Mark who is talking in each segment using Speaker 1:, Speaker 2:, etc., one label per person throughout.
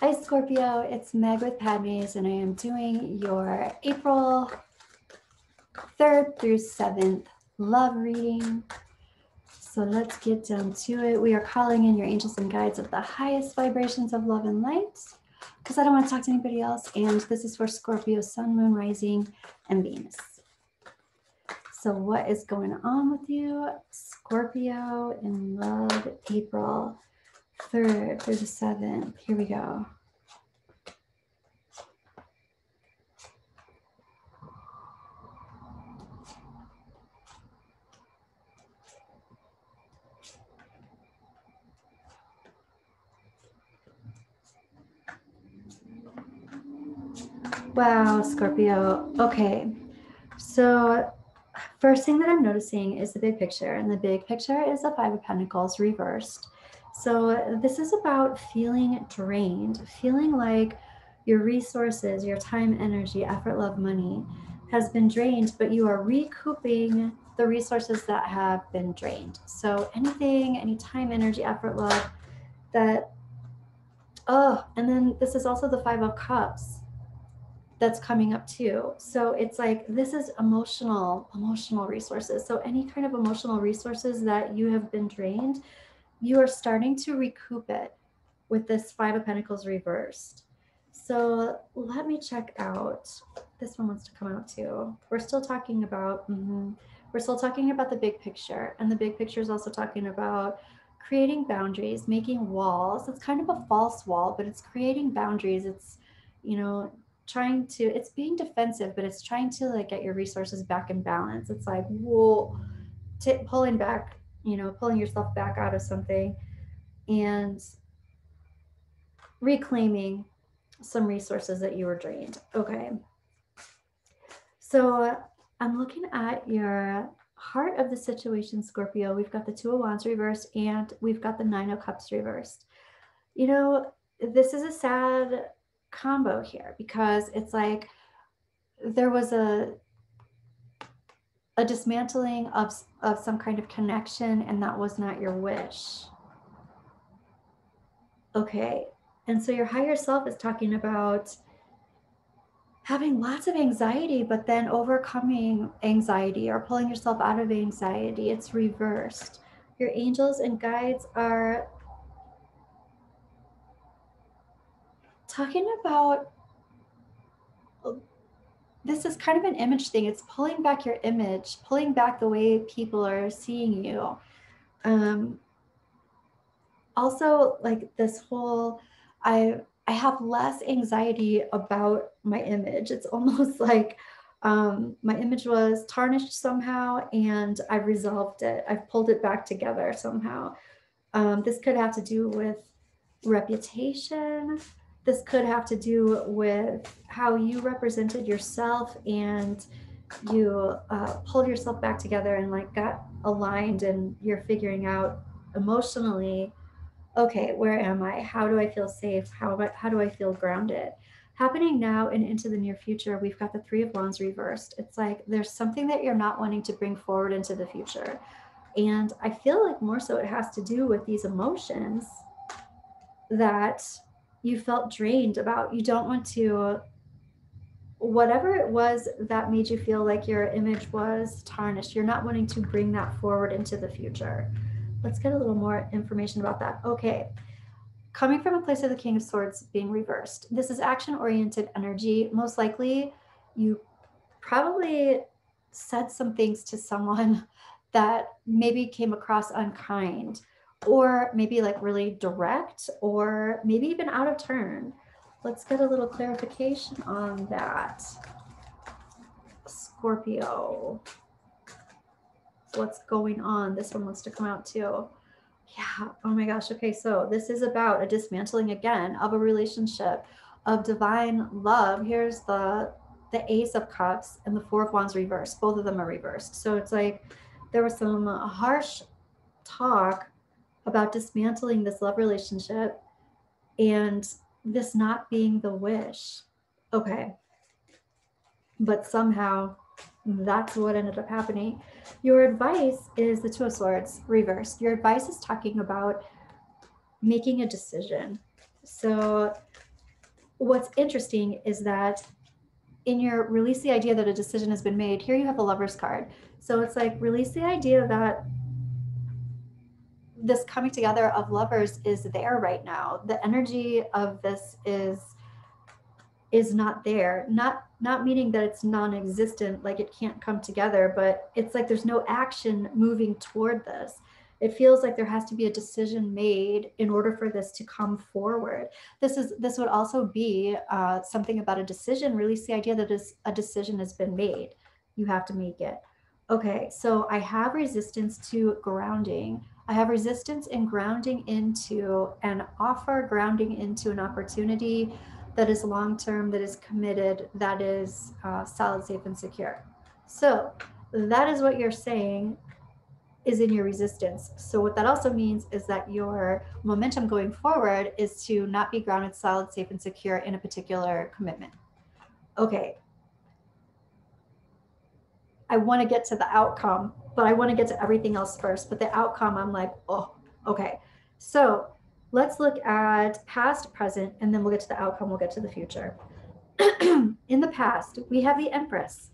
Speaker 1: Hi Scorpio, it's Meg with Padmes, and I am doing your April 3rd through 7th love reading. So let's get down to it. We are calling in your angels and guides of the highest vibrations of love and light, because I don't want to talk to anybody else, and this is for Scorpio, Sun, Moon, Rising, and Venus. So what is going on with you, Scorpio, in love, April 3rd through the 7th? Here we go. Wow, Scorpio. Okay. So first thing that I'm noticing is the big picture, and the big picture is the Five of Pentacles reversed. So this is about feeling drained, feeling like your resources, your time, energy, effort, love, money has been drained, but you are recouping the resources that have been drained. So anything, any time, energy, effort, love that, and then this is also the Five of Cups that's coming up too. So it's like, this is emotional resources. So any kind of emotional resources that you have been drained, you are starting to recoup it with this Five of Pentacles reversed. So let me check out, this one wants to come out too. We're still talking about, we're still talking about the big picture, and the big picture is also talking about creating boundaries, making walls. It's kind of a false wall, but it's creating boundaries. It's, you know, trying to, it's being defensive, but it's trying to like get your resources back in balance. It's like, whoa, pulling back, pulling yourself back out of something and reclaiming some resources that you were drained. Okay. So I'm looking at your heart of the situation, Scorpio. We've got the Two of Wands reversed, and we've got the Nine of Cups reversed. This is a sad combo here, because it's like there was a dismantling of some kind of connection, and that was not your wish. Okay. And so your higher self is talking about having lots of anxiety, but then overcoming anxiety or pulling yourself out of anxiety. It's reversed. Your angels and guides are talking about, this is kind of an image thing. It's pulling back your image, pulling back the way people are seeing you. Also, like this whole, I have less anxiety about my image. It's almost like my image was tarnished somehow, and I've resolved it. I've pulled it back together somehow. This could have to do with reputation. This could have to do with how you represented yourself, and you pulled yourself back together and like got aligned, and you're figuring out emotionally, okay, where am I? How do I feel safe? How do I feel grounded? Happening now and into the near future, we've got the Three of Wands reversed. It's like there's something that you're not wanting to bring forward into the future. And I feel like more so it has to do with these emotions that you felt drained about. You don't want to, whatever it was that made you feel like your image was tarnished, you're not wanting to bring that forward into the future. Let's get a little more information about that. Okay. Coming from a place of the King of Swords being reversed, this is action-oriented energy. Most likely, you probably said some things to someone that maybe came across unkind, or maybe like really direct, or maybe even out of turn. Let's get a little clarification on that. Scorpio. What's going on? This one wants to come out too. Yeah. Oh my gosh. Okay. So this is about a dismantling again of a relationship of divine love. Here's the Ace of Cups and the Four of Wands reversed. Both of them are reversed. So it's like there was some harsh talk about dismantling this love relationship and this not being the wish. Okay. But somehow that's what ended up happening. Your advice is the Two of Swords reversed. Your advice is talking about making a decision. So what's interesting is that in your release the idea that a decision has been made, here you have the Lover's card. So it's like release the idea that this coming together of lovers is there right now. The energy of this is not there. Not meaning that it's non-existent, like it can't come together, but it's like there's no action moving toward this. It feels like there has to be a decision made in order for this to come forward. This would also be something about a decision. Release the idea that a decision has been made. You have to make it. Okay, so I have resistance to grounding. I have resistance in grounding into an offer, grounding into an opportunity that is long-term, that is committed, that is solid, safe, and secure. So that is what you're saying is in your resistance. So what that also means is that your momentum going forward is to not be grounded, solid, safe, and secure in a particular commitment. Okay. I want to get to the outcome, but I want to get to everything else first. But the outcome, I'm like, oh, okay. So let's look at past, present, and then we'll get to the outcome. We'll get to the future. In the past, we have the Empress,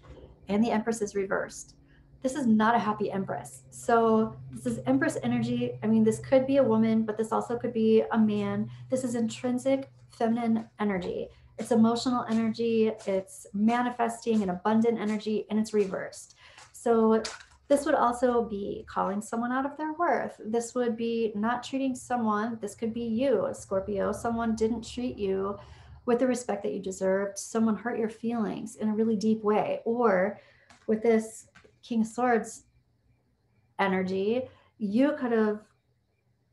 Speaker 1: and the Empress is reversed. This is not a happy Empress. So this is Empress energy. I mean, this could be a woman, but this also could be a man. This is intrinsic feminine energy. It's emotional energy. It's manifesting an abundant energy, and it's reversed. So this would also be calling someone out of their worth. This would be not treating someone. This could be you, a Scorpio. Someone didn't treat you with the respect that you deserved. Someone hurt your feelings in a really deep way. Or with this King of Swords energy, you could have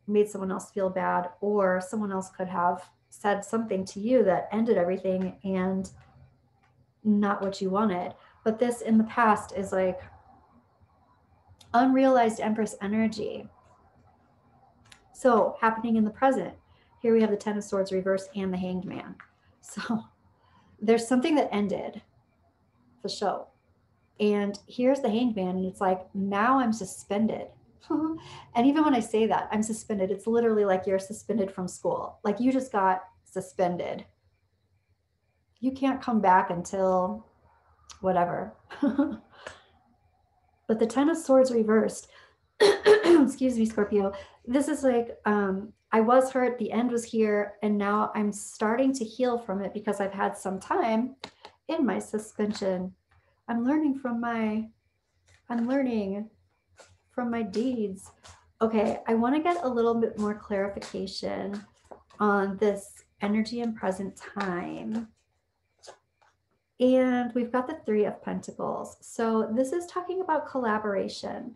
Speaker 1: made someone else feel bad, or someone else could have said something to you that ended everything and not what you wanted. But this in the past is like unrealized Empress energy. So happening in the present, here we have the Ten of Swords reversed and the Hanged Man. So there's something that ended the show. And here's the Hanged Man, and it's like, now I'm suspended. And even when I say that, I'm suspended, it's literally like you're suspended from school. Like you just got suspended. You can't come back until whatever. But the Ten of Swords reversed, excuse me, Scorpio, this is like, I was hurt, the end was here, and now I'm starting to heal from it because I've had some time in my suspension. I'm learning from my deeds. Okay, I want to get a little bit more clarification on this energy and present time. And we've got the Three of Pentacles. So this is talking about collaboration.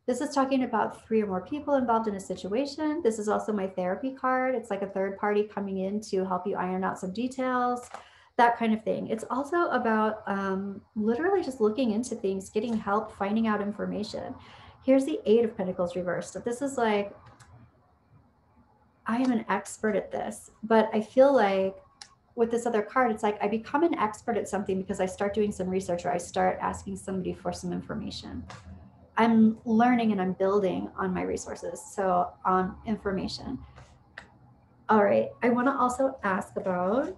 Speaker 1: This is talking about 3 or more people involved in a situation. This is also my therapy card. It's like a third party coming in to help you iron out some details, that kind of thing. It's also about literally just looking into things, getting help, finding out information. Here's the Eight of Pentacles reversed. So this is like, I am an expert at this, but I feel like with this other card, it's like I become an expert at something because I start doing some research or I start asking somebody for some information. I'm learning and I'm building on my resources, so on information. All right, I want to also ask about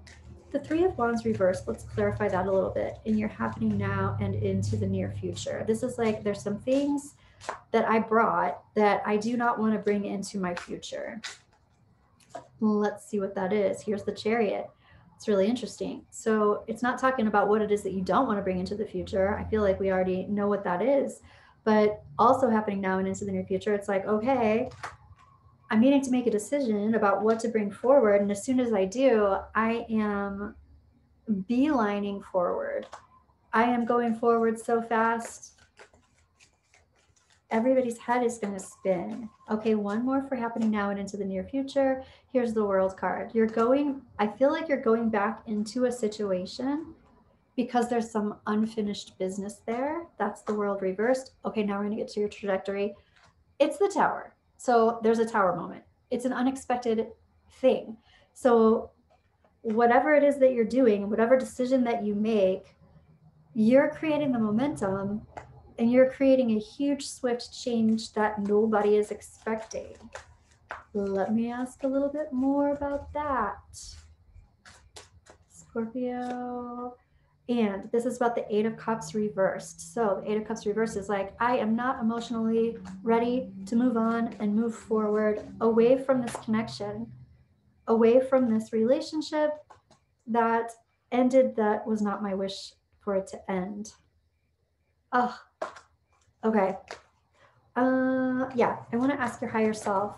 Speaker 1: the Three of Wands reversed. Let's clarify that a little bit in your happening now and into the near future. This is like there's some things that I brought that I do not want to bring into my future. Let's see what that is. Here's the Chariot. It's really interesting. So it's not talking about what it is that you don't want to bring into the future. I feel like we already know what that is. But also happening now and into the near future, it's like, okay, I'm needing to make a decision about what to bring forward. And as soon as I do, I am beelining forward. I am going forward so fast. Everybody's head is going to spin. Okay, one more for happening now and into the near future. Here's the World card. I feel like you're going back into a situation because there's some unfinished business there. That's the World reversed. Okay, now we're going to get to your trajectory. It's the Tower. So there's a Tower moment. It's an unexpected thing. So whatever it is that you're doing, whatever decision that you make, you're creating the momentum and you're creating a huge swift change that nobody is expecting. Let me ask a little bit more about that. Scorpio. And this is about the Eight of Cups reversed. So the Eight of Cups reversed is like, I am not emotionally ready to move on and move forward away from this connection, away from this relationship that ended, that was not my wish for it to end. Oh, okay. Yeah, I want to ask your higher self,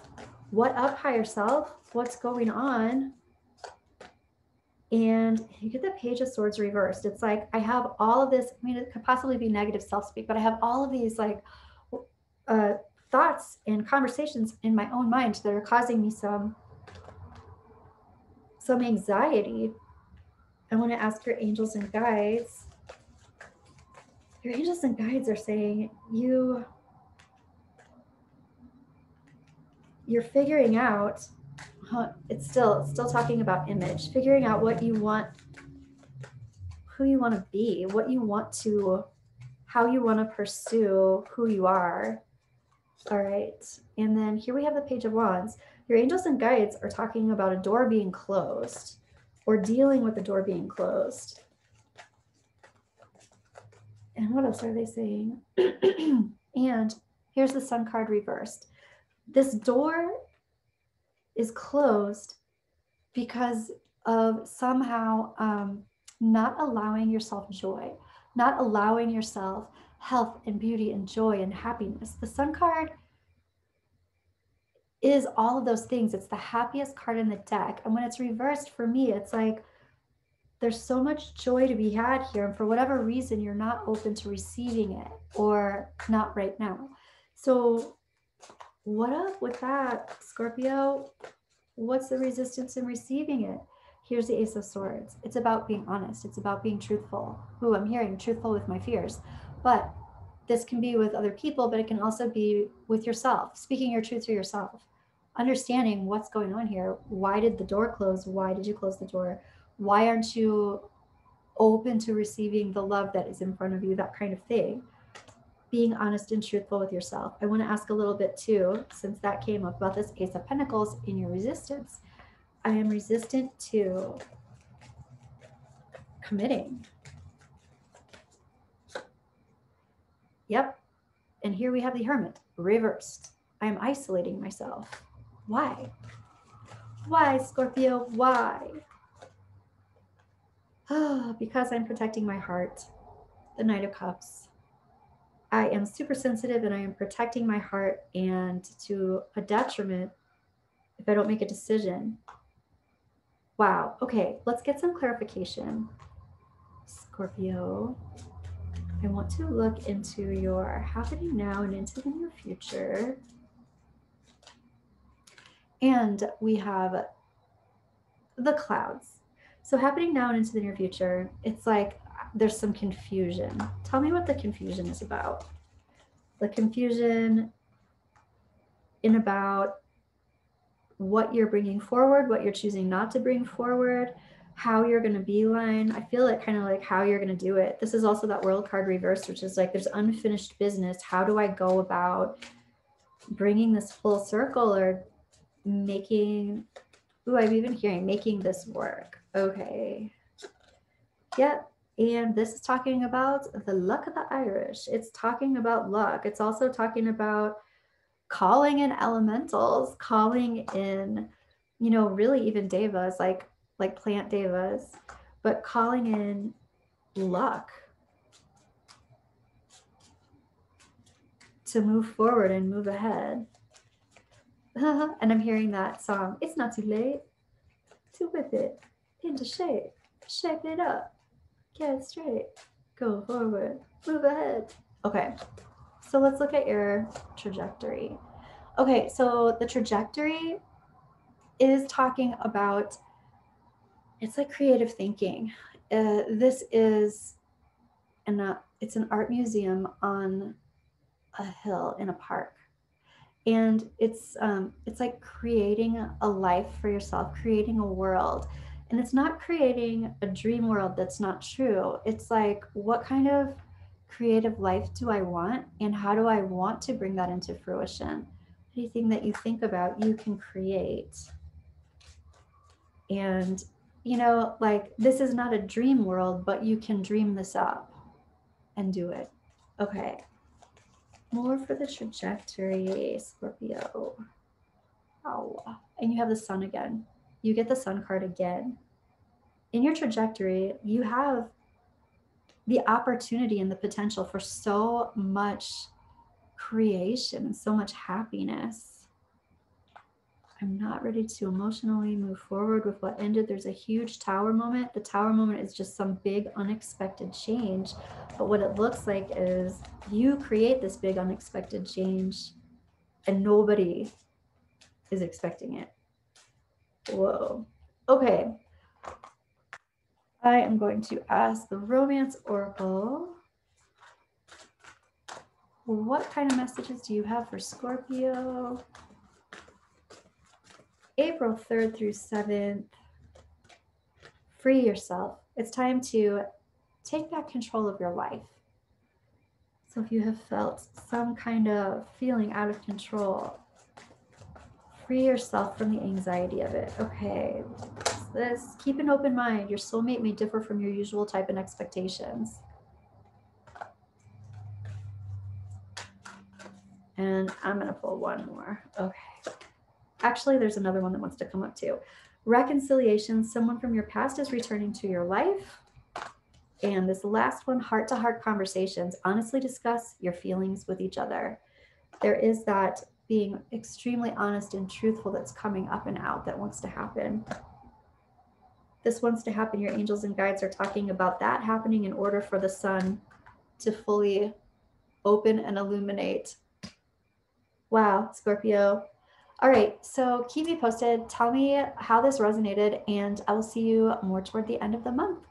Speaker 1: what up, higher self? What's going on? And you get the Page of Swords reversed. It's like, I have all of this, I mean, it could possibly be negative self-speak, but I have all of these like thoughts and conversations in my own mind that are causing me some anxiety. I want to ask your angels and guides. Your angels and guides are saying you're figuring out, it's still talking about image, figuring out what you want, who you want to be, what you want to, how you want to pursue who you are. All right. And then here we have the Page of Wands. Your angels and guides are talking about a door being closed or dealing with the door being closed. And what else are they saying? And here's the Sun card reversed. This door is closed because of somehow not allowing yourself joy, not allowing yourself health and beauty and joy and happiness. The Sun card is all of those things. It's the happiest card in the deck. And when it's reversed, for me, it's like, there's so much joy to be had here. And for whatever reason, you're not open to receiving it, or not right now. So what up with that, Scorpio? What's the resistance in receiving it? Here's the Ace of Swords. It's about being honest. It's about being truthful. Ooh, I'm hearing truthful with my fears. But this can be with other people, but it can also be with yourself, speaking your truth to yourself, understanding what's going on here. Why did the door close? Why did you close the door? Why aren't you open to receiving the love that is in front of you? That kind of thing. Being honest and truthful with yourself. I want to ask a little bit too, since that came up, about this Ace of Pentacles in your resistance. I am resistant to committing. Yep. And here we have the Hermit reversed. I am isolating myself. Why? Why, Scorpio? Why? Because I'm protecting my heart. The Knight of Cups. I am super sensitive and I am protecting my heart, and to a detriment if I don't make a decision. Wow. Okay, let's get some clarification. Scorpio, I want to look into your happening now and into the near future. And we have the clouds. So happening now and into the near future, it's like there's some confusion. Tell me what the confusion is about. The confusion in about what you're bringing forward, what you're choosing not to bring forward, how you're going to beeline. I feel it kind of like how you're going to do it. This is also that World card reversed, which is like there's unfinished business. How do I go about bringing this full circle, or making, ooh, I'm even hearing making this work. Okay. Yep. And this is talking about the luck of the Irish. It's talking about luck. It's also talking about calling in elementals, calling in, you know, really even devas, like plant devas, but calling in luck to move forward and move ahead. And I'm hearing that song, it's not too late to whip it into shape, shape it up, get it straight, go forward, move ahead. Okay, so let's look at your trajectory. Okay, so the trajectory is talking about, it's like creative thinking. This is it's an art museum on a hill in a park. And it's like creating a life for yourself, creating a world. And it's not creating a dream world that's not true. It's like, what kind of creative life do I want? And how do I want to bring that into fruition? Anything that you think about, you can create. And you know, like this is not a dream world, but you can dream this up and do it. Okay. More for the trajectory, Scorpio. Oh, and you have the sun again. You get the sun card again. In your trajectory, you have the opportunity and the potential for so much creation and so much happiness. I'm not ready to emotionally move forward with what ended. There's a huge tower moment. The tower moment is just some big unexpected change. But what it looks like is you create this big unexpected change and nobody is expecting it. Whoa. Okay. I am going to ask the Romance Oracle. What kind of messages do you have for Scorpio? April 3rd through 7th. Free yourself. It's time to take back control of your life. So if you have felt some kind of feeling out of control, free yourself from the anxiety of it. Okay, this, keep an open mind. Your soulmate may differ from your usual type and expectations. And I'm gonna pull one more. Okay. Actually, there's another one that wants to come up too. Reconciliation, someone from your past is returning to your life. And this last one, heart-to-heart conversations. Honestly discuss your feelings with each other. There is that being extremely honest and truthful that's coming up and out that wants to happen. This wants to happen. Your angels and guides are talking about that happening in order for the sun to fully open and illuminate. Wow, Scorpio. All right, so keep me posted. Tell me how this resonated, and I will see you more toward the end of the month.